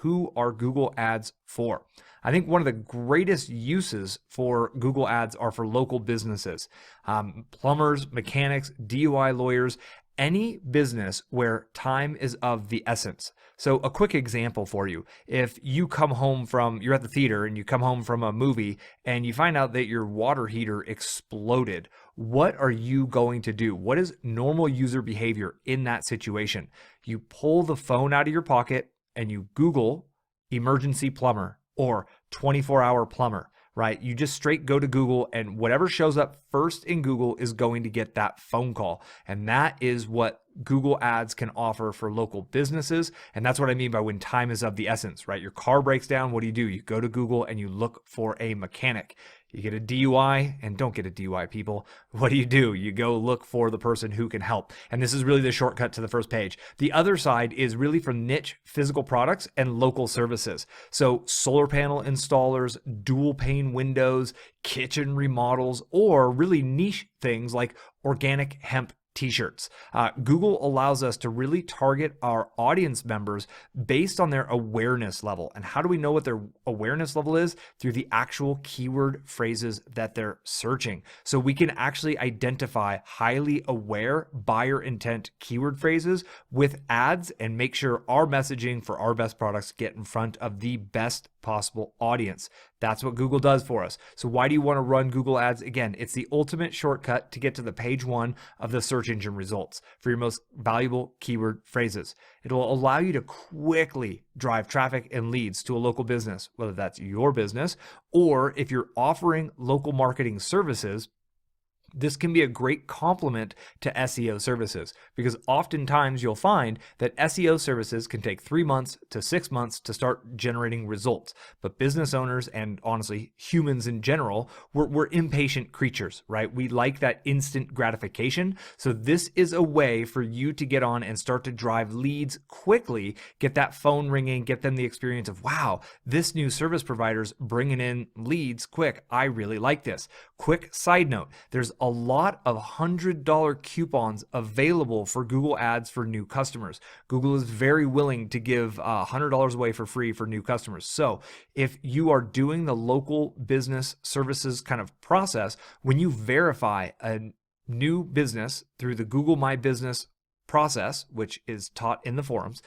who are Google ads for? I think one of the greatest uses for Google ads are for local businesses, plumbers, mechanics, DUI lawyers, any business where time is of the essence. So a quick example for you. If you come home you're at the theater and you come home from a movie and you find out that your water heater exploded, what are you going to do? What is normal user behavior in that situation? You pull the phone out of your pocket and you Google emergency plumber or 24-hour plumber, right? You just straight go to Google, and whatever shows up first in Google is going to get that phone call. And that is what Google ads can offer for local businesses. And that's what I mean by when time is of the essence, right? Your car breaks down. What do? You go to Google and you look for a mechanic. You get a DUI, and don't get a DUI, people. What do? You go look for the person who can help. And this is really the shortcut to the first page. The other side is really for niche physical products and local services. So solar panel installers, dual pane windows, kitchen remodels, or really niche things like organic hemp t-shirts. Google allows us to really target our audience members based on their awareness level. And how do we know what their awareness level is? Through the actual keyword phrases that they're searching. So we can actually identify highly aware buyer intent keyword phrases with ads and make sure our messaging for our best products get in front of the best possible audience. That's what Google does for us. So why do you want to run Google ads? Again, it's the ultimate shortcut to get to the page 1 of the search engine results for your most valuable keyword phrases. It'll allow you to quickly drive traffic and leads to a local business, whether that's your business or if you're offering local marketing services. This can be a great complement to SEO services because oftentimes you'll find that SEO services can take 3 months to 6 months to start generating results. But business owners and honestly humans in general, we're impatient creatures, right? We like that instant gratification. So this is a way for you to get on and start to drive leads quickly, get that phone ringing, get them the experience of, wow, this new service provider's bringing in leads quick. I really like this. Quick side note, there's a lot of $100 coupons available for Google ads for new customers. Google is very willing to give $100 away for free for new customers. So if you are doing the local business services kind of process, when you verify a new business through the Google My Business process, which is taught in the forums,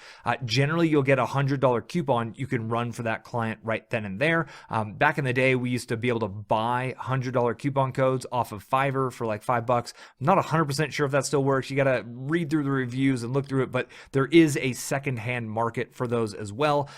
generally you'll get a $100 coupon you can run for that client right then and there. Back in the day, we used to be able to buy $100 coupon codes off of Fiverr for like $5. I'm not 100% sure if that still works. You got to read through the reviews and look through it, but there is a secondhand market for those as well.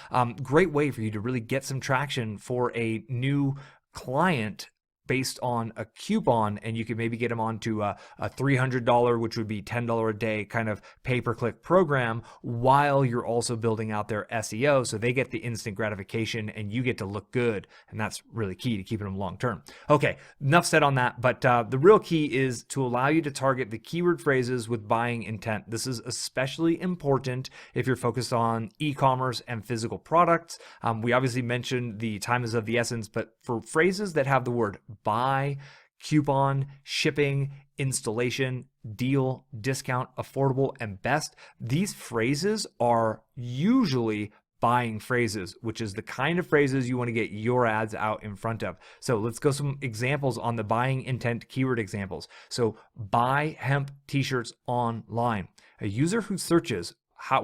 Great way for you to really get some traction for a new client based on a coupon, and you can maybe get them onto a $300, which would be $10 a day kind of pay-per-click program, while you're also building out their SEO, so they get the instant gratification and you get to look good, and that's really key to keeping them long-term. Okay, enough said on that, but the real key is to allow you to target the keyword phrases with buying intent. This is especially important if you're focused on e-commerce and physical products. We obviously mentioned the time is of the essence, but for phrases that have the word buy, coupon, shipping, installation, deal, discount, affordable, and best, these phrases are usually buying phrases, which is the kind of phrases you want to get your ads out in front of. So let's go some examples on the buying intent keyword examples. So buy hemp t-shirts online. A user who searches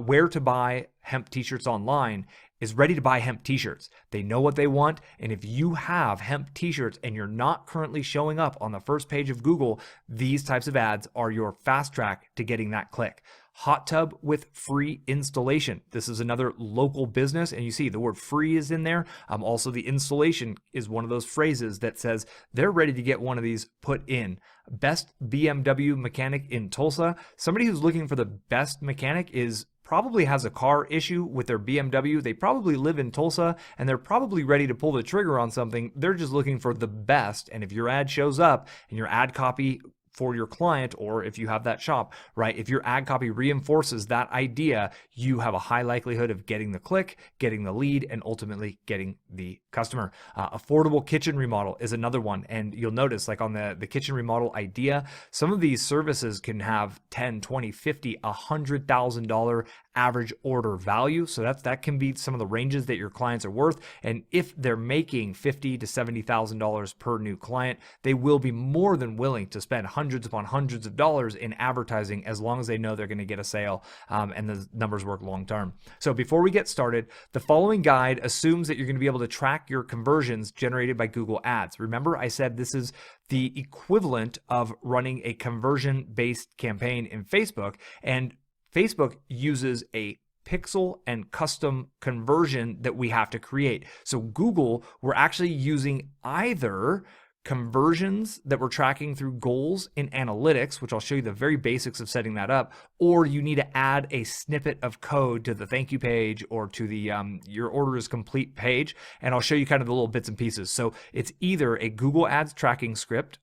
where to buy hemp t-shirts online is ready to buy hemp t-shirts. They know what they want, and if you have hemp t-shirts and you're not currently showing up on the first page of Google, these types of ads are your fast track to getting that click. Hot tub with free installation. This is another local business, and you see the word free is in there. Also, the installation is one of those phrases that says they're ready to get one of these put in. Best BMW mechanic in Tulsa. Somebody who's looking for the best mechanic probably has a car issue with their BMW. They probably live in Tulsa and they're probably ready to pull the trigger on something. They're just looking for the best. And if your ad shows up and your ad copy for your client, or if you have that shop, right? If your ad copy reinforces that idea, you have a high likelihood of getting the click, getting the lead, and ultimately getting the customer. Affordable kitchen remodel is another one. And you'll notice like on the kitchen remodel idea, some of these services can have $10, $20, $50, $100,000 average order value. So that can be some of the ranges that your clients are worth. And if they're making $50,000 to $70,000 per new client, they will be more than willing to spend hundreds upon hundreds of dollars in advertising as long as they know they're going to get a sale and the numbers work long term. So before we get started, the following guide assumes that you're going to be able to track your conversions generated by Google Ads. Remember, I said this is the equivalent of running a conversion-based campaign in Facebook, and Facebook uses a pixel and custom conversion that we have to create. So Google, we're actually using either conversions that we're tracking through goals in analytics, which I'll show you the very basics of setting that up, or you need to add a snippet of code to the thank you page or to the your order is complete page, and I'll show you kind of the little bits and pieces. So it's either a Google Ads tracking script,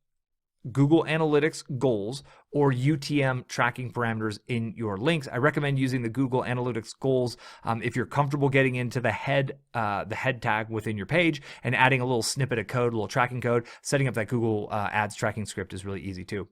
Google Analytics goals, or UTM tracking parameters in your links. I recommend using the Google Analytics goals if you're comfortable getting into the head tag within your page and adding a little snippet of code, a little tracking code. Setting up that Google Ads tracking script is really easy too.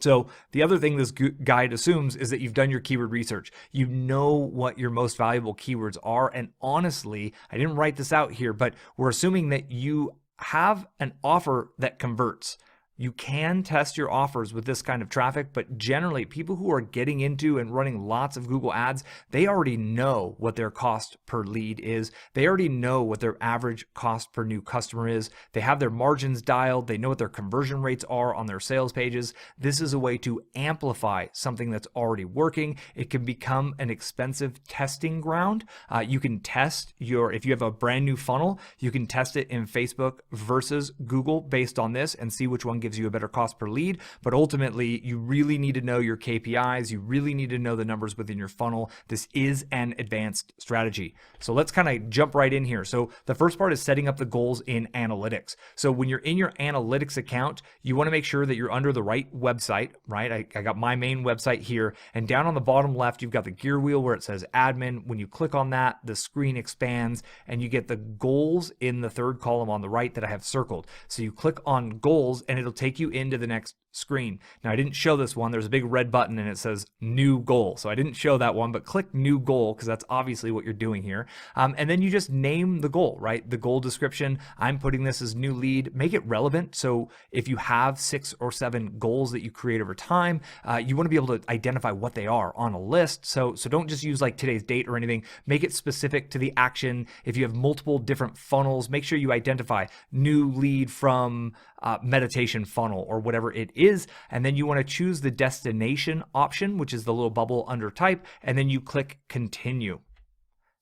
So the other thing this guide assumes is that you've done your keyword research. You know what your most valuable keywords are. And honestly, I didn't write this out here, but we're assuming that you have an offer that converts. You can test your offers with this kind of traffic, but generally people who are getting into and running lots of Google Ads, they already know what their cost per lead is. They already know what their average cost per new customer is. They have their margins dialed. They know what their conversion rates are on their sales pages. This is a way to amplify something that's already working. It can become an expensive testing ground. You can test if you have a brand new funnel, you can test it in Facebook versus Google based on this and see which one gives you a better cost per lead. But ultimately, you really need to know your KPIs. You really need to know the numbers within your funnel. This is an advanced strategy. So let's kind of jump right in here. So the first part is setting up the goals in analytics. So when you're in your analytics account, you want to make sure that you're under the right website, right? I got my main website here, and down on the bottom left, you've got the gear wheel where it says admin. When you click on that, the screen expands and you get the goals in the third column on the right that I have circled. So you click on goals and it'll take you into the next screen. Now, I didn't show this one. There's a big red button and it says new goal. So I didn't show that one, but click new goal because that's obviously what you're doing here. And then you just name the goal, right? The goal description. I'm putting this as new lead. Make it relevant. So if you have 6 or 7 goals that you create over time, you want to be able to identify what they are on a list. So don't just use like today's date or anything. Make it specific to the action. If you have multiple different funnels, make sure you identify new lead from meditation funnel or whatever it is. And then you want to choose the destination option, which is the little bubble under type, and then you click continue.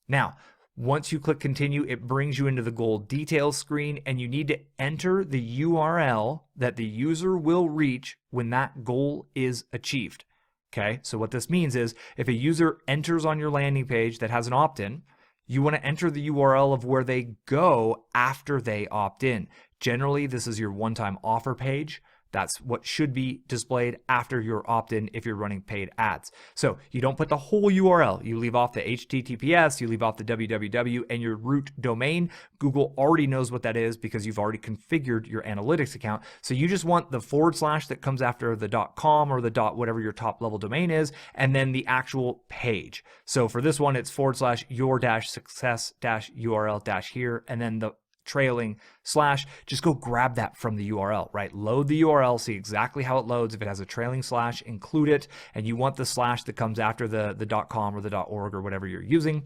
Now, once you click continue, it brings you into the goal details screen, and you need to enter the URL that the user will reach when that goal is achieved. Okay, so what this means is if a user enters on your landing page that has an opt-in, you want to enter the URL of where they go after they opt in. Generally, this is your one-time offer page. That's what should be displayed after your opt-in if you're running paid ads. So you don't put the whole URL. You leave off the HTTPS, you leave off the www, and your root domain. Google already knows what that is because you've already configured your analytics account. So you just want the / that comes after the .com or the whatever your top level domain is, and then the actual page. So for this one, it's / your-success -URL here, and then the trailing / just go grab that from the URL, right? Load the URL, see exactly how it loads. If it has a trailing / include it, and you want the / that comes after the .com or the .org or whatever you're using.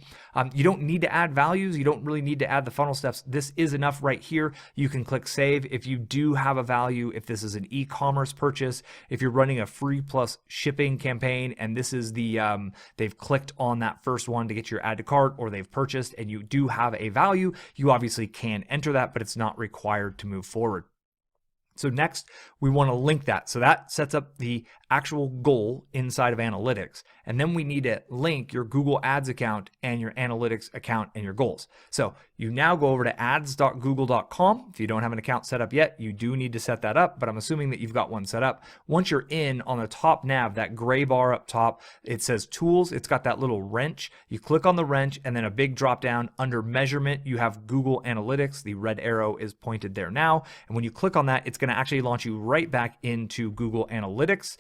You don't need to add values. You don't really need to add the funnel steps. This is enough right here. You can click save if you do have a value, if this is an e-commerce purchase, if you're running a free plus shipping campaign, and this is the, they've clicked on that first one to get your add to cart, or they've purchased and you do have a value, you obviously can enter that, but it's not required to move forward. So next, we want to link that. So that sets up the actual goal inside of analytics. And then we need to link your Google Ads account and your analytics account and your goals. So you now go over to ads.google.com. If you don't have an account set up yet, you do need to set that up, but I'm assuming that you've got one set up. Once you're in, on the top nav, that gray bar up top, it says tools. It's got that little wrench. You click on the wrench and then a big drop down under measurement, you have Google Analytics. The red arrow is pointed there now. And when you click on that, it's going going to actually launch you right back into Google Analytics.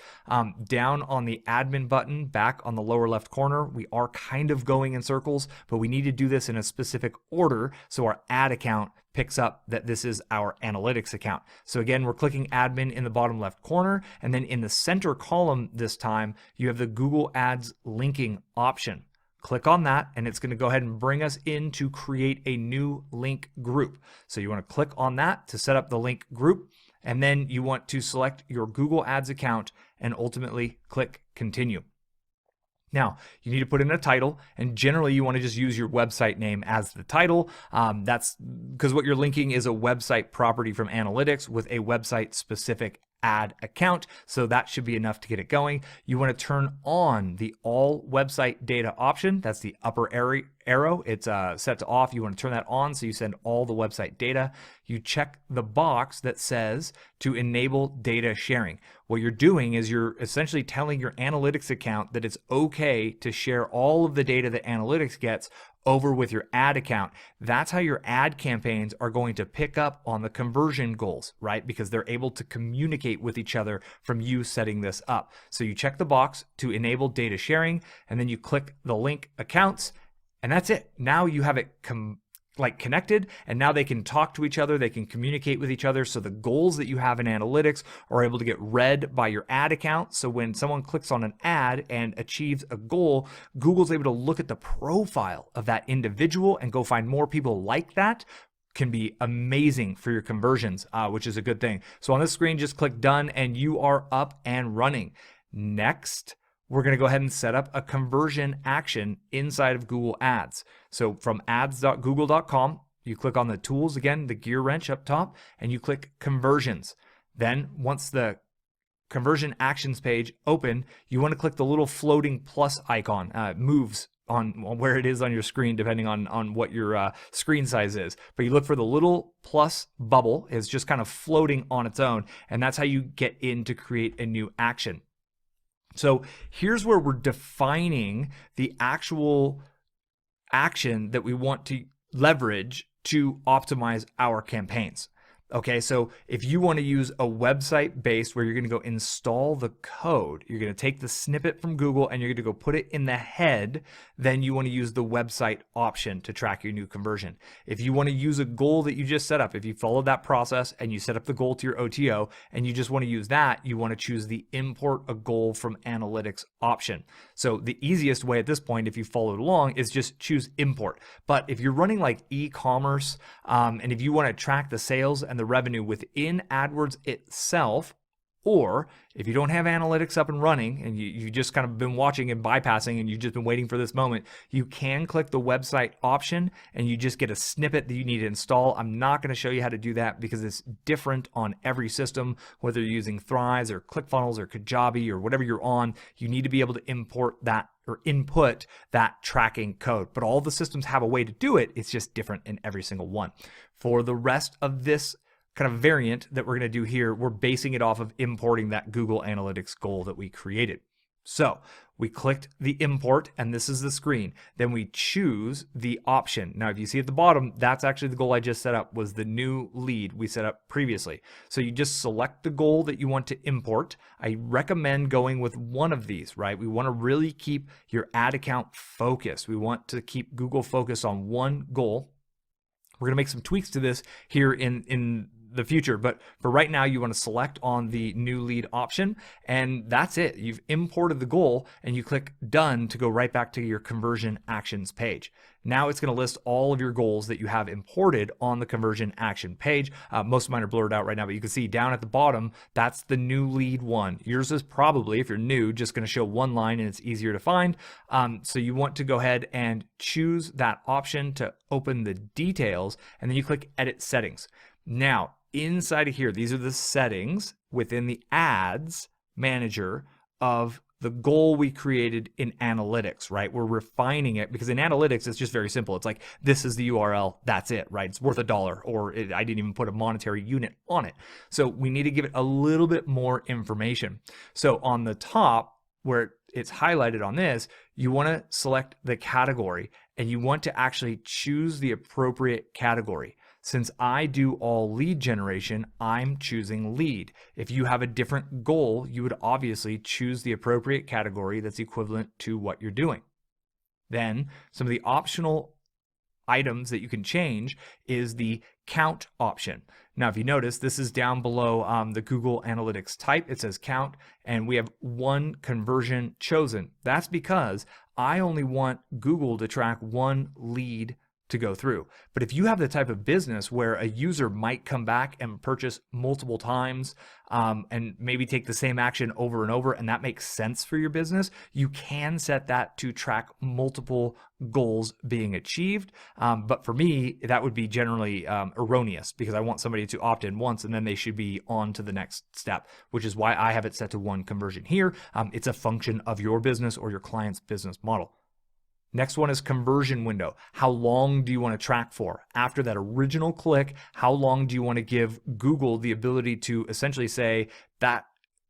Down on the admin button, back on the lower left corner, we are kind of going in circles, but we need to do this in a specific order so our ad account picks up that this is our analytics account. So again, we're clicking admin in the bottom left corner, and then in the center column this time, you have the Google Ads linking option. Click on that, and it's going to go ahead and bring us in to create a new link group. So you want to click on that to set up the link group, and then you want to select your Google Ads account and ultimately click continue. Now, you need to put in a title, and generally you want to just use your website name as the title. That's because what you're linking is a website property from analytics with a website specific ad account. So that should be enough to get it going. You want to turn on the all website data option. That's the upper arrow. It's set to off. You want to turn that on so you send all the website data. You check the box that says to enable data sharing. What you're doing is you're essentially telling your analytics account that it's okay to share all of the data that analytics gets over with your ad account. That's how your ad campaigns are going to pick up on the conversion goals, right? Because they're able to communicate with each other from you setting this up. So you check the box to enable data sharing, and then you click the link accounts, and that's it. Now you have it connected, and now they can talk to each other, they can communicate with each other. So the goals that you have in analytics are able to get read by your ad account. So when someone clicks on an ad and achieves a goal, Google's able to look at the profile of that individual and go find more people like that. Can be amazing for your conversions, which is a good thing. So on this screen, just click done and you are up and running. Next, we're going to go ahead and set up a conversion action inside of Google Ads. So from ads.google.com, you click on the tools, again, the gear wrench up top, and you click conversions. Then once the conversion actions page open, you want to click the little floating plus icon. It moves on where it is on your screen, depending on what your screen size is. But you look for the little plus bubble. It's just kind of floating on its own, and that's how you get in to create a new action. So here's where we're defining the actual action that we want to leverage to optimize our campaigns. Okay, so if you want to use a website based where you're going to go install the code, you're going to take the snippet from Google and you're going to go put it in the head, then you want to use the website option to track your new conversion. If you want to use a goal that you just set up, if you followed that process and you set up the goal to your OTO and you just want to use that, you want to choose the import a goal from analytics option. So the easiest way at this point, if you followed along, is just choose import. But if you're running like e-commerce and if you want to track the sales and the revenue within AdWords itself, or if you don't have analytics up and running and you just kind of been watching and bypassing and you've just been waiting for this moment, you can click the website option and you just get a snippet that you need to install. I'm not going to show you how to do that because it's different on every system, whether you're using Thrive or ClickFunnels or Kajabi or whatever you're on. You need to be able to import that or input that tracking code. But all the systems have a way to do it. It's just different in every single one. For the rest of this kind of variant that we're going to do here, we're basing it off of importing that Google Analytics goal that we created. So we clicked the import and this is the screen. Then we choose the option. Now, if you see at the bottom, that's actually the goal I just set up, was the new lead we set up previously. So you just select the goal that you want to import. I recommend going with one of these, right? We want to really keep your ad account focused. We want to keep Google focused on one goal. We're going to make some tweaks to this here in the future, but for right now, you want to select on the new lead option, and that's it. You've imported the goal, and you click done to go right back to your conversion actions page. Now it's going to list all of your goals that you have imported on the conversion action page. Most of mine are blurred out right now, but you can see down at the bottom, that's the new lead one. Yours is probably, if you're new, just going to show one line and it's easier to find. So you want to go ahead and choose that option to open the details, and then you click edit settings. Now, inside of here, these are the settings within the ads manager of the goal we created in analytics, right? We're refining it because in analytics, it's just very simple. It's like, this is the URL, that's it, right? It's worth $1, or I didn't even put a monetary unit on it. So we need to give it a little bit more information. So on the top, where it's highlighted on this, you want to select the category and you want to actually choose the appropriate category. Since I do all lead generation, I'm choosing lead. If you have a different goal, you would obviously choose the appropriate category that's equivalent to what you're doing. Then some of the optional items that you can change is the count option. Now, if you notice, this is down below the Google Analytics type. It says count, and we have one conversion chosen. That's because I only want Google to track one lead to go through. But if you have the type of business where a user might come back and purchase multiple times and maybe take the same action over and over, and that makes sense for your business, you can set that to track multiple goals being achieved. But for me, that would be generally erroneous, because I want somebody to opt in once and then they should be on to the next step, which is why I have it set to one conversion here. It's a function of your business or your client's business model. Next one is conversion window. How long do you want to track for? After that original click, how long do you want to give Google the ability to essentially say that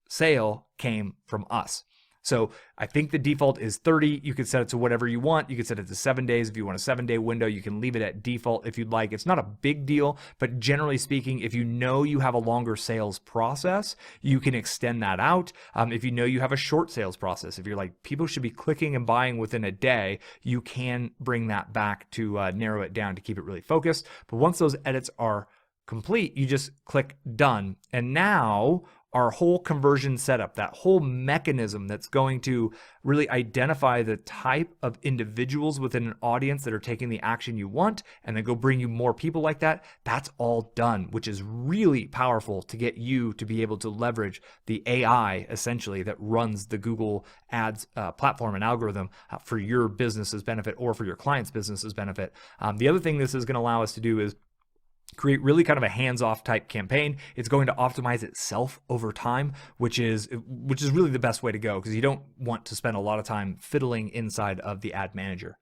sale came from us? So I think the default is 30. You can set it to whatever you want. You can set it to 7 days. If you want a 7-day window, you can leave it at default if you'd like. It's not a big deal, but generally speaking, if you know you have a longer sales process, you can extend that out. If you know you have a short sales process, if you're like, people should be clicking and buying within a day, you can bring that back to narrow it down to keep it really focused. But once those edits are complete, you just click done. And now our whole conversion setup, that whole mechanism that's going to really identify the type of individuals within an audience that are taking the action you want, and then go bring you more people like that, that's all done, which is really powerful to get you to be able to leverage the AI essentially that runs the Google Ads platform and algorithm for your business's benefit or for your client's business's benefit. The other thing this is going to allow us to do is create really kind of a hands-off type campaign. It's going to optimize itself over time, which is really the best way to go, because you don't want to spend a lot of time fiddling inside of the ad manager.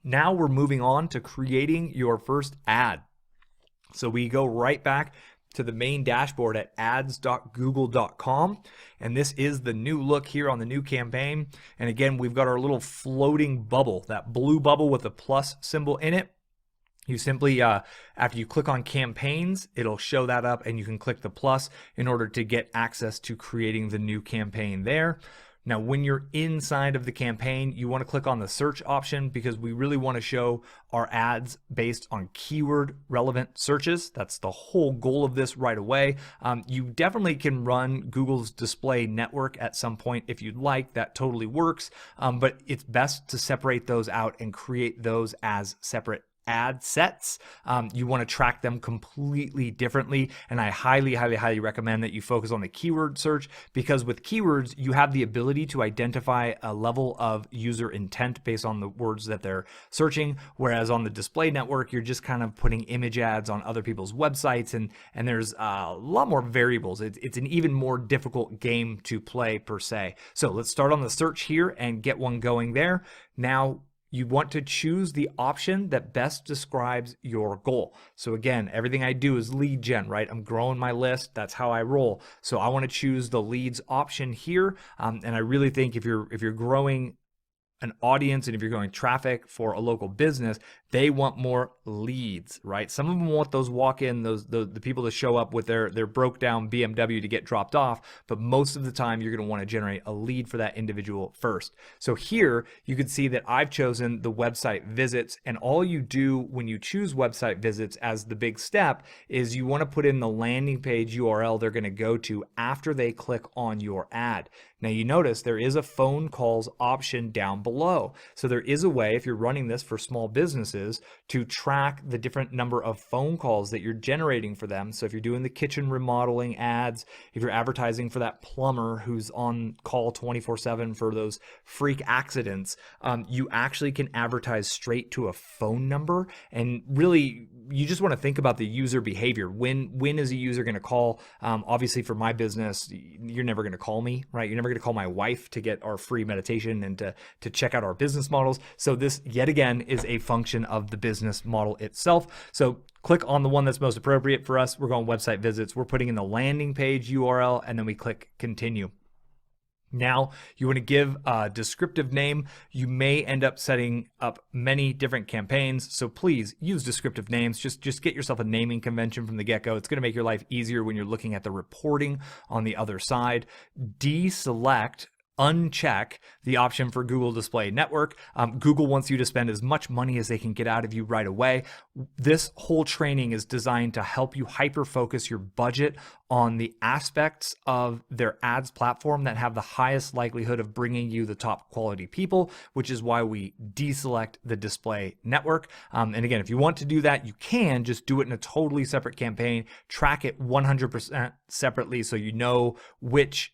Now we're moving on to creating your first ad. So we go right back to the main dashboard at ads.google.com. And this is the new look here on the new campaign. And again, we've got our little floating bubble, that blue bubble with the plus symbol in it. You simply, after you click on campaigns, it'll show that up, and you can click the plus in order to get access to creating the new campaign there. Now, when you're inside of the campaign, you want to click on the search option, because we really want to show our ads based on keyword relevant searches. That's the whole goal of this right away. You definitely can run Google's display network at some point if you'd like. That totally works. But it's best to separate those out and create those as separate ad sets. You want to track them completely differently, and I highly recommend that you focus on the keyword search, because with keywords you have the ability to identify a level of user intent based on the words that they're searching, whereas on the display network you're just kind of putting image ads on other people's websites, and there's a lot more variables. It's an even more difficult game to play per se. So let's start on the search here and get one going there. Now you want to choose the option that best describes your goal. So again, everything I do is lead gen, right? I'm growing my list. That's how I roll. So I want to choose the leads option here. And I really think if you're growing an audience and if you're growing traffic for a local business, they want more leads, right? Some of them want those walk-in, the people to show up with their broke down BMW to get dropped off, but most of the time you're going to want to generate a lead for that individual first. So here you can see that I've chosen the website visits, and all you do when you choose website visits as the big step is you want to put in the landing page URL they're going to go to after they click on your ad. Now you notice there is a phone calls option down below. So there is a way, if you're running this for small businesses, to track the different number of phone calls that you're generating for them. So if you're doing the kitchen remodeling ads, if you're advertising for that plumber who's on call 24/7 for those freak accidents, you actually can advertise straight to a phone number. And really, you just want to think about the user behavior. When is a user going to call? Obviously for my business, you're never going to call me, right? You're never going to call my wife to get our free meditation and to check out our business models. So this, yet again, is a function of the business model itself. So click on the one that's most appropriate for us. We're going website visits. We're putting in the landing page URL, and then we click continue. Now, you want to give a descriptive name. You may end up setting up many different campaigns, so please use descriptive names. Just get yourself a naming convention from the get-go. It's going to make your life easier when you're looking at the reporting on the other side. Uncheck the option for Google Display Network. Google wants you to spend as much money as they can get out of you right away. This whole training is designed to help you hyper-focus your budget on the aspects of their ads platform that have the highest likelihood of bringing you the top quality people, which is why we deselect the display network. And again, if you want to do that, you can just do it in a totally separate campaign, track it 100% separately so you know which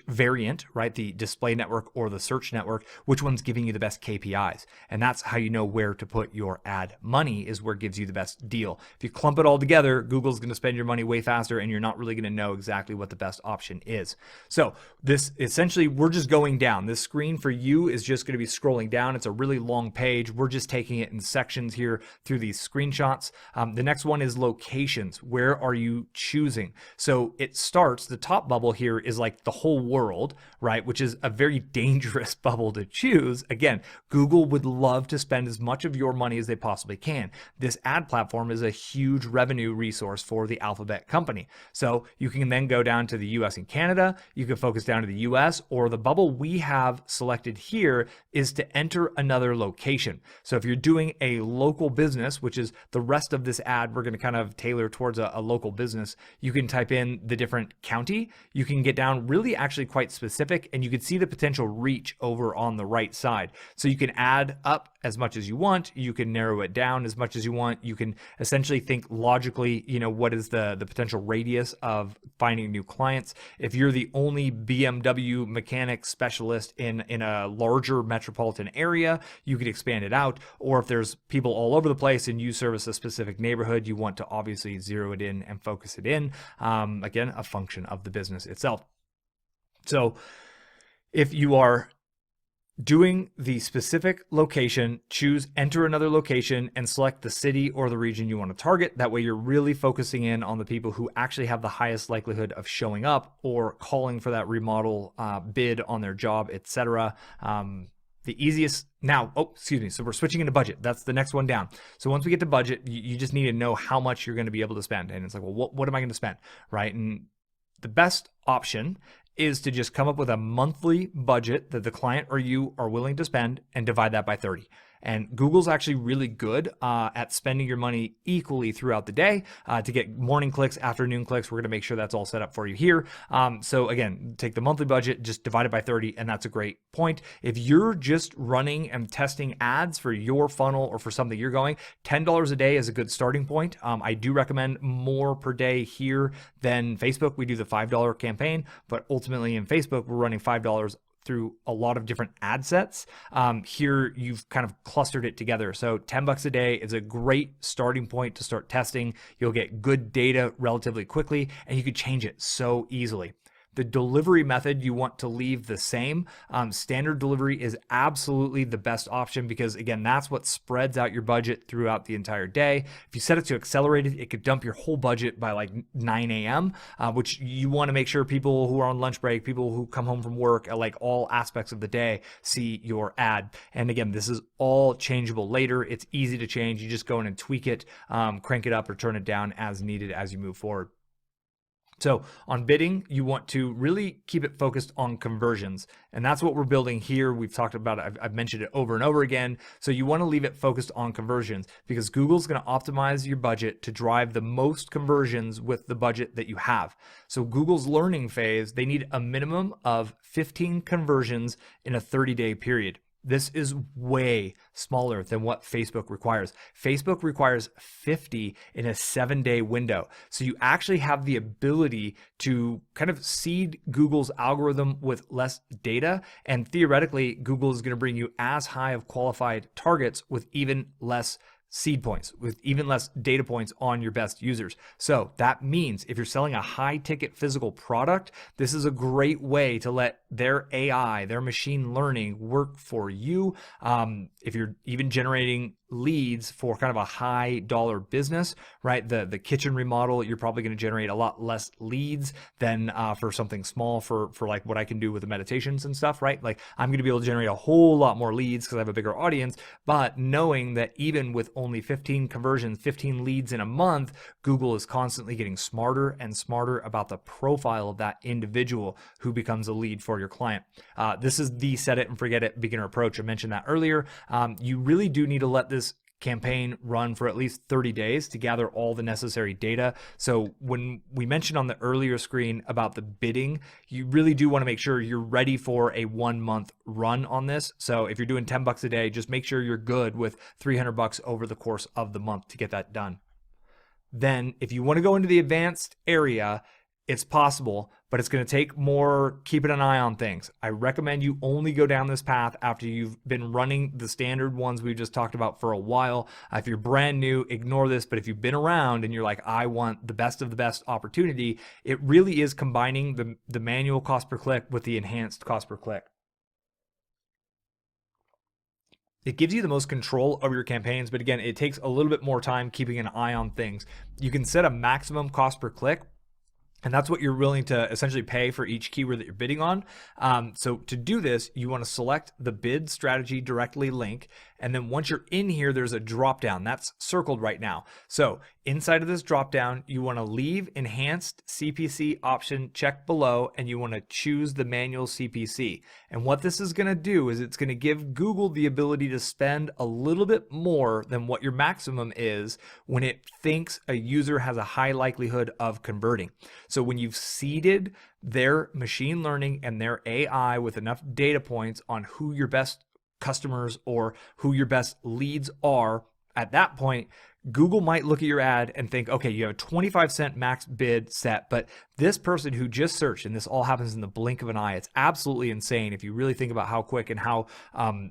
variant, right? The display network or the search network, which one's giving you the best KPIs. And that's how you know where to put your ad money, is where it gives you the best deal. If you clump it all together, Google's going to spend your money way faster and you're not really going to know exactly what the best option is. So this essentially, we're just going down. This screen for you is just going to be scrolling down. It's a really long page. We're just taking it in sections here through these screenshots. The next one is locations. Where are you choosing? So it starts, the top bubble here is like the whole world, right? Which is a very dangerous bubble to choose. Again, Google would love to spend as much of your money as they possibly can. This ad platform is a huge revenue resource for the Alphabet company. So you can then go down to the US and Canada, you can focus down to the US, or the bubble we have selected here is to enter another location. So if you're doing a local business, which is the rest of this ad, we're going to kind of tailor towards a local business, you can type in the different county. You can get down really actually quite specific, and you can see the potential reach over on the right side. So you can add up as much as you want. You can narrow it down as much as you want. You can essentially think logically, what is the potential radius of finding new clients. If you're the only BMW mechanic specialist in a larger metropolitan area, you could expand it out. Or if there's people all over the place and you service a specific neighborhood, you want to obviously zero it in and focus it in. Again, a function of the business itself. So if you are doing the specific location, choose enter another location and select the city or the region you want to target. That way you're really focusing in on the people who actually have the highest likelihood of showing up or calling for that remodel bid on their job, etc. The easiest now, so we're switching into budget. That's the next one down. So once we get to budget, you just need to know how much you're going to be able to spend. And it's like, well, what am I going to spend, right? And the best option is to just come up with a monthly budget that the client or you are willing to spend and divide that by 30. And Google's actually really good at spending your money equally throughout the day to get morning clicks, afternoon clicks. We're going to make sure that's all set up for you here. So again, take the monthly budget, just divide it by 30, and that's a great point. If you're just running and testing ads for your funnel or for something you're going, $10 a day is a good starting point. I do recommend more per day here than Facebook. We do the $5 campaign, but ultimately in Facebook, we're running $5 through a lot of different ad sets. Here, you've kind of clustered it together. So $10 a day is a great starting point to start testing. You'll get good data relatively quickly, and you could change it so easily. The delivery method you want to leave the same. Standard delivery is absolutely the best option because, again, that's what spreads out your budget throughout the entire day. If you set it to accelerated, it could dump your whole budget by like 9 a.m., which you want to make sure people who are on lunch break, people who come home from work, like all aspects of the day, see your ad. And again, this is all changeable later. It's easy to change. You just go in and tweak it, crank it up or turn it down as needed as you move forward. So on bidding, you want to really keep it focused on conversions. And that's what we're building here. We've talked about it. I've mentioned it over and over again. So you want to leave it focused on conversions because Google's going to optimize your budget to drive the most conversions with the budget that you have. So Google's learning phase, they need a minimum of 15 conversions in a 30-day period. This is way smaller than what Facebook requires. Facebook requires 50 in a 7-day window. So you actually have the ability to kind of seed Google's algorithm with less data. And theoretically, Google is going to bring you as high of qualified targets with even less seed points, with even less data points on your best users. So that means if you're selling a high ticket physical product, this is a great way to let their AI, their machine learning work for you. If you're even generating leads for kind of a high dollar business, right? The kitchen remodel, you're probably going to generate a lot less leads than for something small for like what I can do with the meditations and stuff, right? Like I'm going to be able to generate a whole lot more leads because I have a bigger audience, but knowing that even with only 15 conversions, 15 leads in a month, Google is constantly getting smarter and smarter about the profile of that individual who becomes a lead for your client. This is the set it and forget it beginner approach. I mentioned that earlier. You really do need to let this campaign run for at least 30 days to gather all the necessary data. So when we mentioned on the earlier screen about the bidding, you really do want to make sure you're ready for a 1 month run on this. So if you're doing $10 a day, just make sure you're good with $300 over the course of the month to get that done. Then if you want to go into the advanced area, it's possible, but it's going to take more keeping an eye on things. I recommend you only go down this path after you've been running the standard ones we've just talked about for a while. If you're brand new, ignore this, but if you've been around and you're like, I want the best of the best opportunity, it really is combining the manual cost per click with the enhanced cost per click. It gives you the most control over your campaigns, but again, it takes a little bit more time keeping an eye on things. You can set a maximum cost per click, and that's what you're willing to essentially pay for each keyword that you're bidding on. So to do this, you want to select the bid strategy directly link. And then once you're in here, there's a drop down that's circled right now. So inside of this drop down, you want to leave enhanced CPC option checked below, and you want to choose the manual CPC. And what this is going to do is it's going to give Google the ability to spend a little bit more than what your maximum is when it thinks a user has a high likelihood of converting. So when you've seeded their machine learning and their AI with enough data points on who your best customers or who your best leads are, at that point, Google might look at your ad and think, okay, you have a 25-cent max bid set, but this person who just searched, and this all happens in the blink of an eye, it's absolutely insane if you really think about how quick and how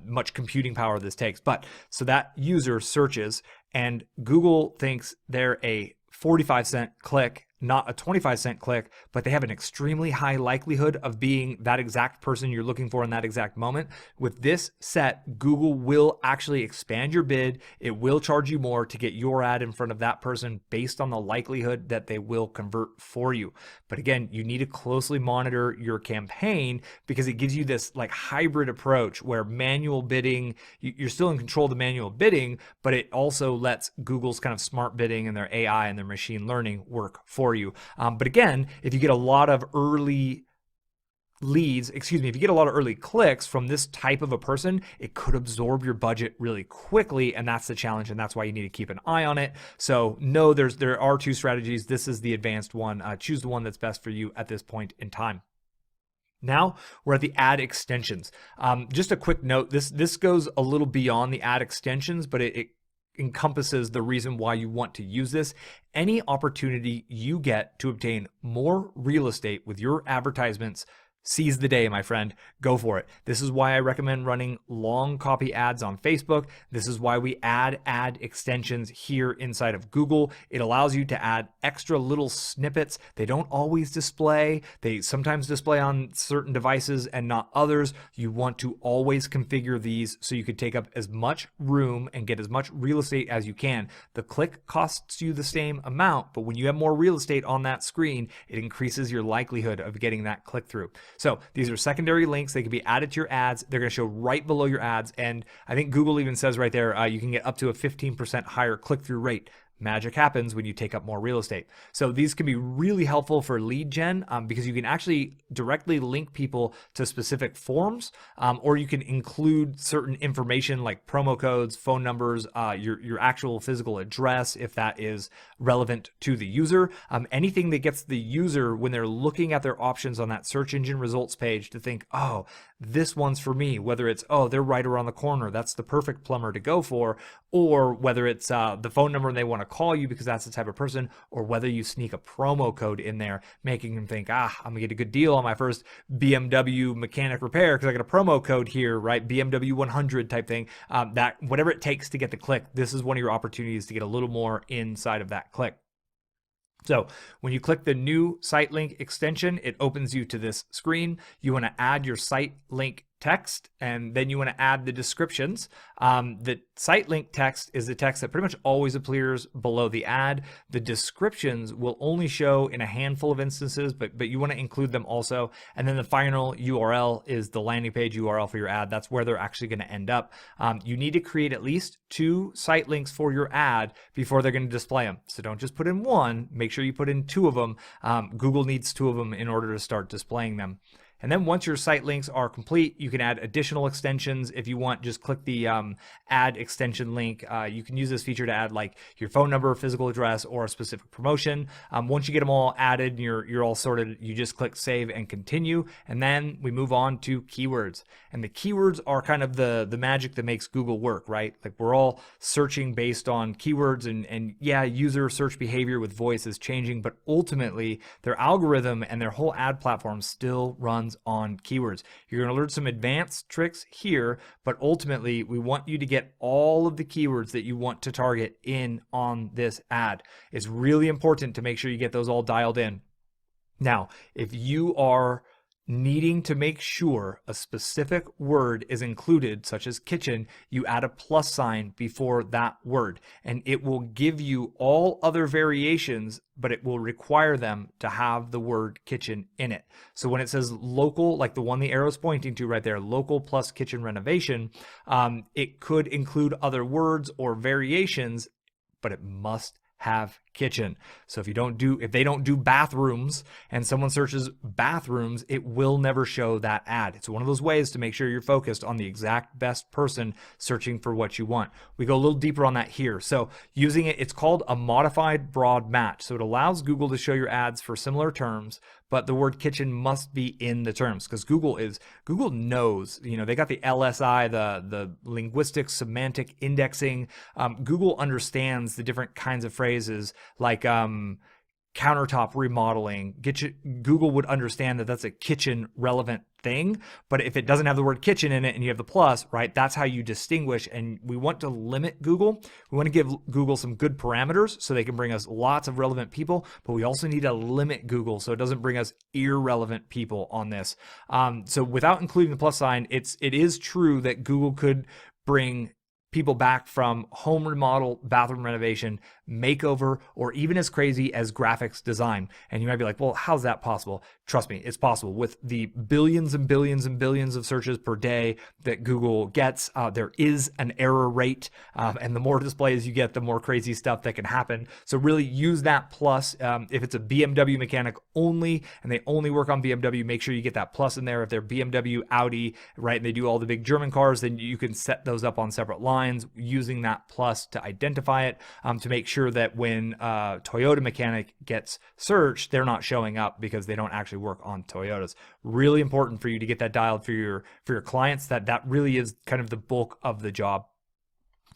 much computing power this takes. But so that user searches and Google thinks they're a 45-cent click, not a 25-cent click, but they have an extremely high likelihood of being that exact person you're looking for in that exact moment. With this set, Google will actually expand your bid. It will charge you more to get your ad in front of that person based on the likelihood that they will convert for you. But again, you need to closely monitor your campaign because it gives you this like hybrid approach where manual bidding, you're still in control of the manual bidding, but it also lets Google's kind of smart bidding and their AI and their machine learning work for you. But again, if you get a lot of early leads, if you get a lot of early clicks from this type of a person, it could absorb your budget really quickly, and that's the challenge, and that's why you need to keep an eye on it. So no, there are two strategies. This is the advanced one. Choose the one that's best for you at this point in time. Now we're at the ad extensions. Just a quick note, this goes a little beyond the ad extensions, but it encompasses the reason why you want to use this. Any opportunity you get to obtain more real estate with your advertisements, seize the day, my friend. Go for it. This is why I recommend running long copy ads on Facebook. This is why we add ad extensions here inside of Google. It allows you to add extra little snippets. They don't always display. They sometimes display on certain devices and not others. You want to always configure these so you could take up as much room and get as much real estate as you can. The click costs you the same amount, but when you have more real estate on that screen, it increases your likelihood of getting that click through. So these are secondary links. They can be added to your ads. They're going to show right below your ads. And I think Google even says right there, you can get up to a 15% higher click-through rate. Magic happens when you take up more real estate. So these can be really helpful for lead gen because you can actually directly link people to specific forms, or you can include certain information like promo codes, phone numbers, your actual physical address if that is relevant to the user. Anything that gets the user when they're looking at their options on that search engine results page to think, oh, this one's for me, whether it's, oh, they're right around the corner, that's the perfect plumber to go for, or whether it's the phone number and they want to to call you because that's the type of person, or whether you sneak a promo code in there, making them think, I'm gonna get a good deal on my first BMW mechanic repair because I got a promo code here, right? BMW 100 type thing. That whatever it takes to get the click, this is one of your opportunities to get a little more inside of that click. So when you click the new site link extension, it opens you to this screen. You want to add your site link text, and then you want to add the descriptions. The site link text is the text that pretty much always appears below the ad. The descriptions will only show in a handful of instances, but you want to include them also. And then the final URL is the landing page URL for your ad. That's where they're actually going to end up. You need to create at least 2 site links for your ad before they're going to display them. So don't just put in one, make sure you put in 2 of them. Google needs 2 of them in order to start displaying them. And then once your site links are complete, you can add additional extensions. If you want, just click the add extension link. You can use this feature to add like your phone number, physical address, or a specific promotion. Once you get them all added and you're all sorted, you just click save and continue. And then we move on to keywords. And the keywords are kind of the magic that makes Google work, right? Like we're all searching based on keywords, and yeah, user search behavior with voice is changing, but ultimately their algorithm and their whole ad platform still runs on keywords. You're going to learn some advanced tricks here, but ultimately we want you to get all of the keywords that you want to target in on this ad. It's really important to make sure you get those all dialed in. Now, if you are needing to make sure a specific word is included, such as kitchen, you add a plus sign before that word, and it will give you all other variations, but it will require them to have the word kitchen in it. So when it says local, like the one the arrow's pointing to right there, local plus kitchen renovation, it could include other words or variations, but it must have kitchen. So if they don't do bathrooms and someone searches bathrooms, it will never show that ad. It's one of those ways to make sure you're focused on the exact best person searching for what you want. We go a little deeper on that here. So using it's called a modified broad match. So it allows Google to show your ads for similar terms, but the word kitchen must be in the terms, because Google knows, they got the LSI, the linguistic semantic indexing. Google understands the different kinds of phrases like countertop remodeling. Google would understand that that's a kitchen relevant thing, but if it doesn't have the word kitchen in it and you have the plus, right, that's how you distinguish. And we want to limit Google. We want to give Google some good parameters so they can bring us lots of relevant people, but we also need to limit Google so it doesn't bring us irrelevant people on this. So without including the plus sign, it is true that Google could bring people back from home remodel, bathroom renovation, makeover, or even as crazy as graphics design. And you might be like, well, how's that possible? Trust me, it's possible. With the billions and billions and billions of searches per day that Google gets, there is an error rate. And the more displays you get, the more crazy stuff that can happen. So really use that plus. If it's a BMW mechanic only, and they only work on BMW, make sure you get that plus in there. If they're BMW, Audi, right, and they do all the big German cars, then you can set those up on separate lines using that plus to identify it, to make sure that when Toyota mechanic gets searched, they're not showing up because they don't actually work on Toyotas. Really important for you to get that dialed for your clients. That really is kind of the bulk of the job.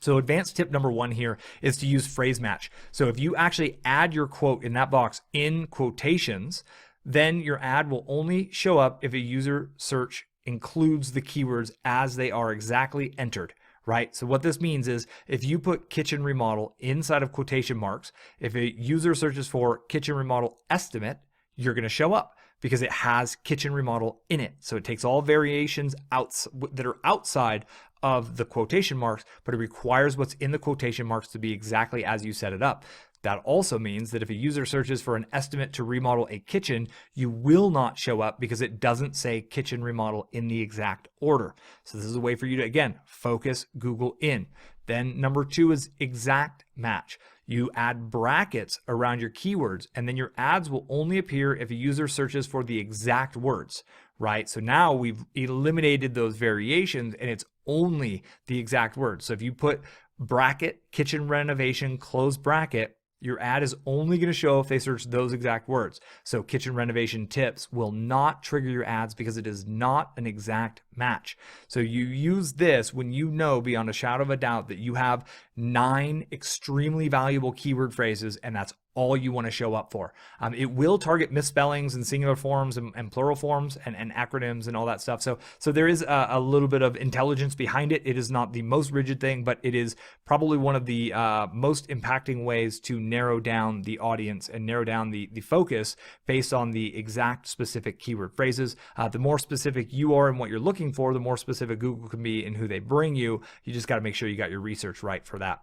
So advanced tip number 1 here is to use phrase match. So if you actually add your quote in that box in quotations, then your ad will only show up if a user search includes the keywords as they are exactly entered. Right? So what this means is if you put kitchen remodel inside of quotation marks, if a user searches for kitchen remodel estimate, you're going to show up because it has kitchen remodel in it. So it takes all variations that are outside of the quotation marks, but it requires what's in the quotation marks to be exactly as you set it up. That also means that if a user searches for an estimate to remodel a kitchen, you will not show up because it doesn't say kitchen remodel in the exact order. So this is a way for you to, again, focus Google in. Then number 2 is exact match. You add brackets around your keywords, and then your ads will only appear if a user searches for the exact words, right? So now we've eliminated those variations and it's only the exact words. So if you put bracket, kitchen renovation, close bracket, Your ad is only going to show if they search those exact words. So kitchen renovation tips will not trigger your ads because it is not an exact match. So you use this when you know beyond a shadow of a doubt that you have 9 extremely valuable keyword phrases, and that's all you want to show up for. It will target misspellings and singular forms and plural forms and acronyms and all that stuff. So there is a little bit of intelligence behind it. It is not the most rigid thing, but it is probably one of the most impacting ways to narrow down the audience and narrow down the focus based on the exact specific keyword phrases. The more specific you are in what you're looking for, the more specific Google can be in who they bring you. You just got to make sure you got your research right for that.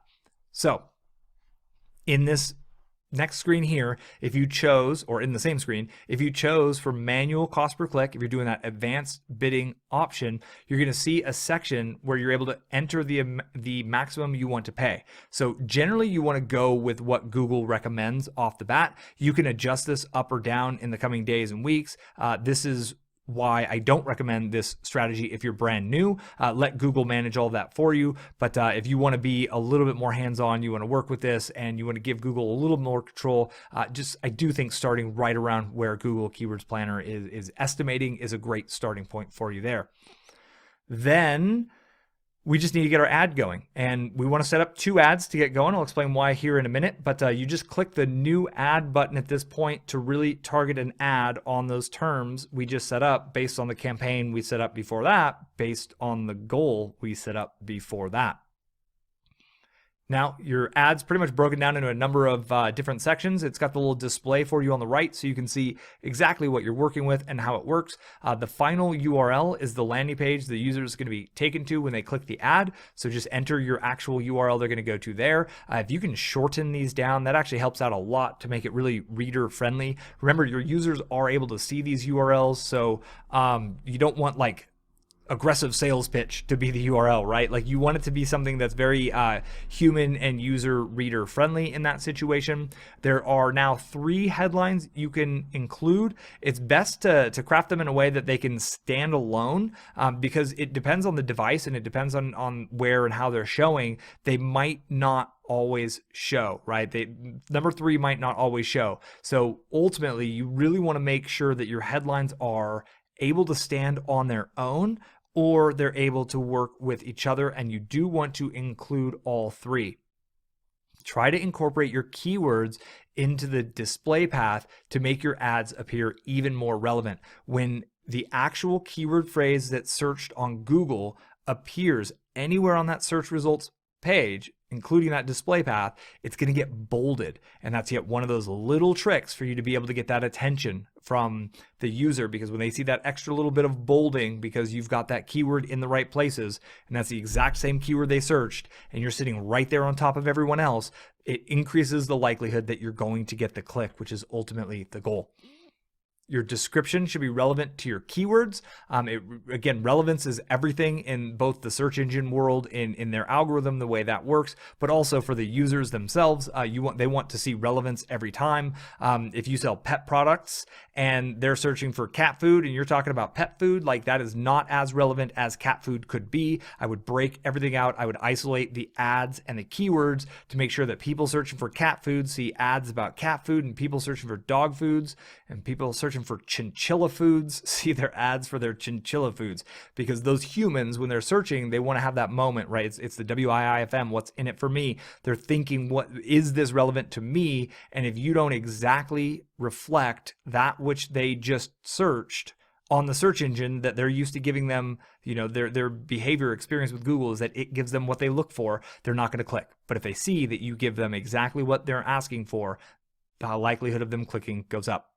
So in this next screen here, if you chose, or in the same screen, if you chose for manual cost per click, if you're doing that advanced bidding option, you're going to see a section where you're able to enter the maximum you want to pay. So generally you want to go with what Google recommends off the bat. You can adjust this up or down in the coming days and weeks. This is why I don't recommend this strategy if you're brand new. Let Google manage all of that for you. But if you want to be a little bit more hands-on, you want to work with this, and you want to give Google a little more control, I do think starting right around where Google Keywords Planner is estimating is a great starting point for you there. Then we just need to get our ad going, and we want to set up 2 ads to get going. I'll explain why here in a minute, but you just click the new ad button at this point to really target an ad on those terms we just set up based on the campaign we set up before that, based on the goal we set up before that. Now, your ad's pretty much broken down into a number of different sections. It's got the little display for you on the right, so you can see exactly what you're working with and how it works. The final URL is the landing page the user is going to be taken to when they click the ad. So just enter your actual URL they're going to go to there. If you can shorten these down, that actually helps out a lot to make it really reader friendly. Remember, your users are able to see these URLs, so you don't want like aggressive sales pitch to be the URL, right? Like you want it to be something that's very human and user reader friendly in that situation. There are now 3 headlines you can include. It's best to craft them in a way that they can stand alone because it depends on the device and it depends on where and how they're showing. They might not always show, right? Number 3 might not always show. So ultimately, you really want to make sure that your headlines are able to stand on their own, or they're able to work with each other, and you do want to include all 3. Try to incorporate your keywords into the display path to make your ads appear even more relevant. When the actual keyword phrase that's searched on Google appears anywhere on that search results page, including that display path, it's going to get bolded. And that's yet one of those little tricks for you to be able to get that attention from the user, because when they see that extra little bit of bolding because you've got that keyword in the right places, and that's the exact same keyword they searched, and you're sitting right there on top of everyone else, it increases the likelihood that you're going to get the click, which is ultimately the goal. Your description should be relevant to your keywords. Again, relevance is everything in both the search engine world, in their algorithm, the way that works, but also for the users themselves. They want to see relevance every time. If you sell pet products and they're searching for cat food and you're talking about pet food, like that is not as relevant as cat food could be. I would break everything out. I would isolate the ads and the keywords to make sure that people searching for cat food see ads about cat food, and people searching for dog foods and people searching for chinchilla foods see their ads for their chinchilla foods, because those humans, when they're searching, they want to have that moment, right? It's the WIIFM, what's in it for me. They're thinking, what is this relevant to me? And if you don't exactly reflect that which they just searched on the search engine that they're used to giving them, their behavior experience with Google is that it gives them what they look for, they're not going to click. But if they see that you give them exactly what they're asking for, the likelihood of them clicking goes up.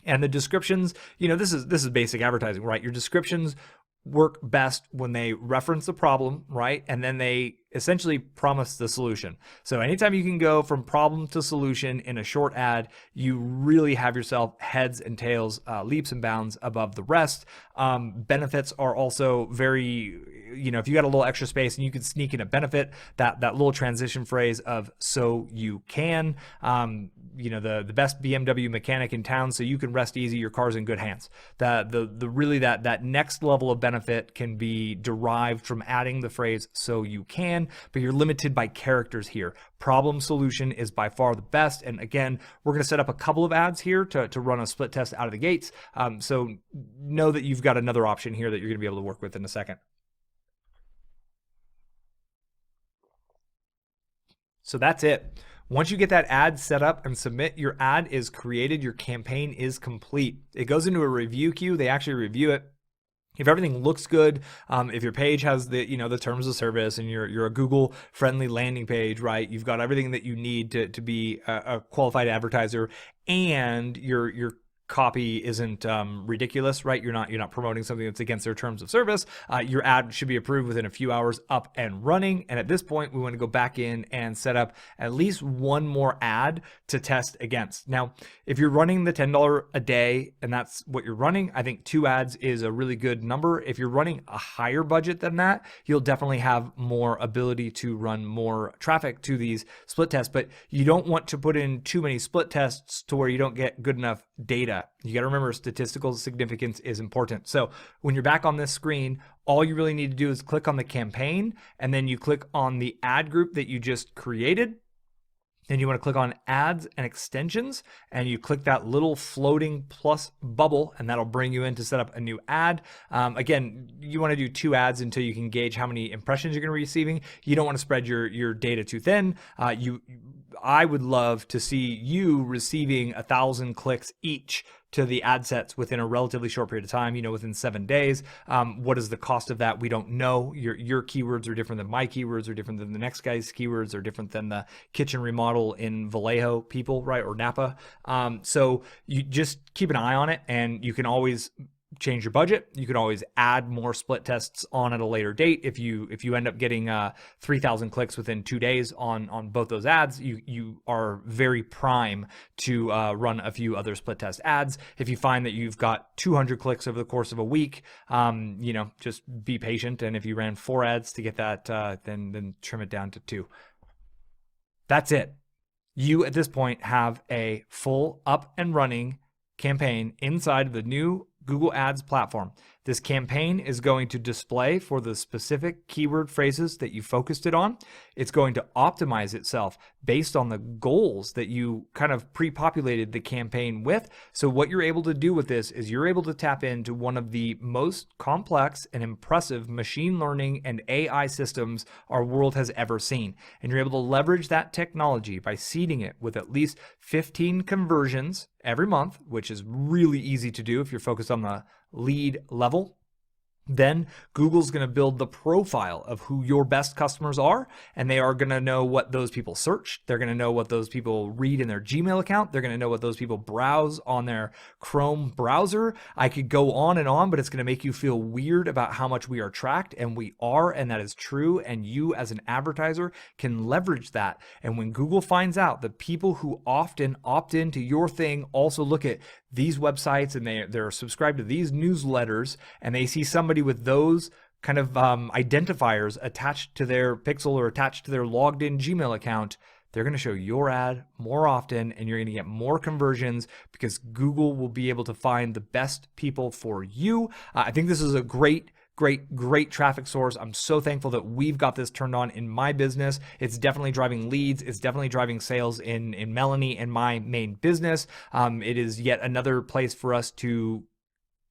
And the descriptions, this is basic advertising, right? Your descriptions work best when they reference the problem, right? And then they essentially promise the solution. So anytime you can go from problem to solution in a short ad, you really have yourself heads and tails, leaps and bounds above the rest. Benefits are also very, if you got a little extra space and you can sneak in a benefit, that little transition phrase of "so you can," the best BMW mechanic in town, so you can rest easy, your car's in good hands. That next level of benefit can be derived from adding the phrase "so you can." in, but you're limited by characters here. Problem solution is by far the best. And again, we're going to set up a couple of ads here to run a split test out of the gates. So know that you've got another option here that you're going to be able to work with in a second. So that's it. Once you get that ad set up and submit, your ad is created, your campaign is complete. It goes into a review queue. They actually review it. If everything looks good, if your page has the, the terms of service and you're a Google friendly landing page, right? You've got everything that you need to be a qualified advertiser, and your copy isn't ridiculous, right? You're not promoting something that's against their terms of service. Your ad should be approved within a few hours, up and running. And at this point, we want to go back in and set up at least one more ad to test against. Now, if you're running the $10 a day and that's what you're running, I think 2 ads is a really good number. If you're running a higher budget than that, you'll definitely have more ability to run more traffic to these split tests, but you don't want to put in too many split tests to where you don't get good enough data. You got to remember, statistical significance is important. So when you're back on this screen, all you really need to do is click on the campaign, and then you click on the ad group that you just created. Then you want to click on ads and extensions, and you click that little floating plus bubble, and that'll bring you in to set up a new ad. Again, you want to do 2 ads until you can gauge how many impressions you're going to be receiving. You don't want to spread your data too thin. I would love to see you receiving 1,000 clicks each to the ad sets within a relatively short period of time, within 7 days. What is the cost of that? We don't know. Your keywords are different than my keywords, are different than the next guy's keywords, are different than the kitchen remodel in Vallejo people, right? Or Napa. So you just keep an eye on it, and you can always change your budget. You can always add more split tests on at a later date. If you end up getting 3,000 clicks within 2 days on both those ads, you are very prime to run a few other split test ads. If you find that you've got 200 clicks over the course of a week, just be patient. And if you ran 4 ads to get that, then trim it down to 2. That's it. You at this point have a full up and running campaign inside of the new Google Ads platform. This campaign is going to display for the specific keyword phrases that you focused it on. It's going to optimize itself based on the goals that you kind of pre-populated the campaign with. So what you're able to do with this is you're able to tap into one of the most complex and impressive machine learning and AI systems our world has ever seen. And you're able to leverage that technology by seeding it with at least 15 conversions every month, which is really easy to do if you're focused on the lead level. Then Google's going to build the profile of who your best customers are, and they are going to know what those people search. They're going to know what those people read in their Gmail account. They're going to know what those people browse on their Chrome browser. I could go on, but it's going to make you feel weird about how much we are tracked, and we are, and that is true. And you as an advertiser can leverage that. And when Google finds out the people who often opt into your thing also look at these websites and they're subscribed to these newsletters, and they see somebody with those kind of identifiers attached to their pixel or attached to their logged in Gmail account, they're going to show your ad more often, and you're going to get more conversions because Google will be able to find the best people for you. I think this is a great traffic source. I'm so thankful that we've got this turned on in my business. It's definitely driving leads. It's definitely driving sales in Melanie and my main business. It is yet another place for us to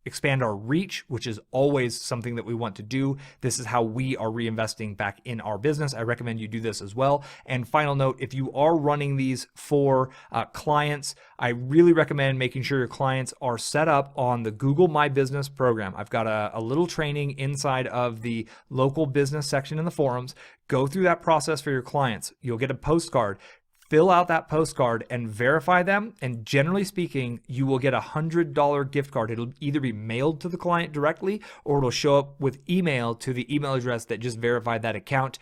expand our reach, which is always something that we want to do. This is how we are reinvesting back in our business. I recommend you do this as well. And final note, if you are running these for clients, I really recommend making sure your clients are set up on the Google My Business program. I've got a little training inside of the local business section in the forums. Go through that process for your clients. You'll get a postcard. Fill out that postcard and verify them. And generally speaking, you will get a $100 gift card. It'll either be mailed to the client directly, or it'll show up with email to the email address that just verified that account.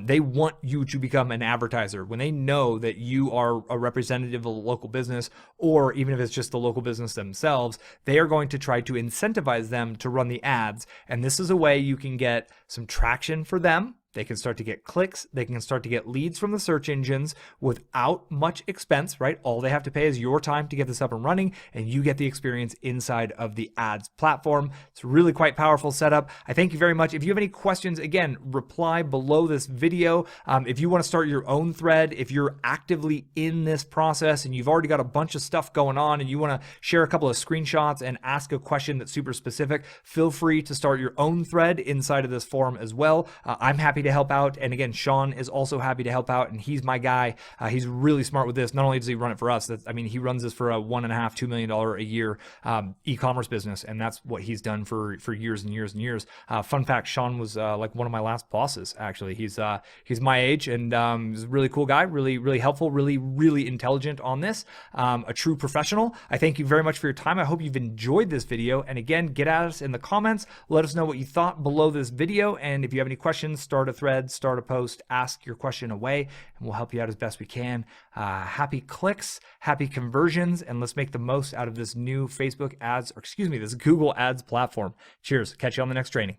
They want you to become an advertiser. When they know that you are a representative of a local business, or even if it's just the local business themselves, they are going to try to incentivize them to run the ads. And this is a way you can get some traction for them They can start to get clicks. They can start to get leads from the search engines without much expense, right? All they have to pay is your time to get this up and running, and you get the experience inside of the ads platform. It's really quite powerful setup. I thank you very much. If you have any questions, again, reply below this video. If you want to start your own thread, if you're actively in this process and you've already got a bunch of stuff going on and you want to share a couple of screenshots and ask a question that's super specific, feel free to start your own thread inside of this forum as well. I'm happy to help out. And again, Shaun is also happy to help out, and he's my guy. He's really smart with this. Not only does he run it for us, he runs this for a $1.5–2 million a year e-commerce business, and that's what he's done for years and years and years. Fun fact: Shaun was like one of my last bosses. Actually, he's my age, and he's a really cool guy, really helpful, really intelligent on this. A true professional. I thank you very much for your time. I hope you've enjoyed this video, and again, get at us in the comments. Let us know what you thought below this video, and if you have any questions, start a thread, start a post, ask your question away, and we'll help you out as best we can. Happy clicks, happy conversions, and let's make the most out of this new Facebook ads, or excuse me, this Google Ads platform. Cheers. Catch you on the next training.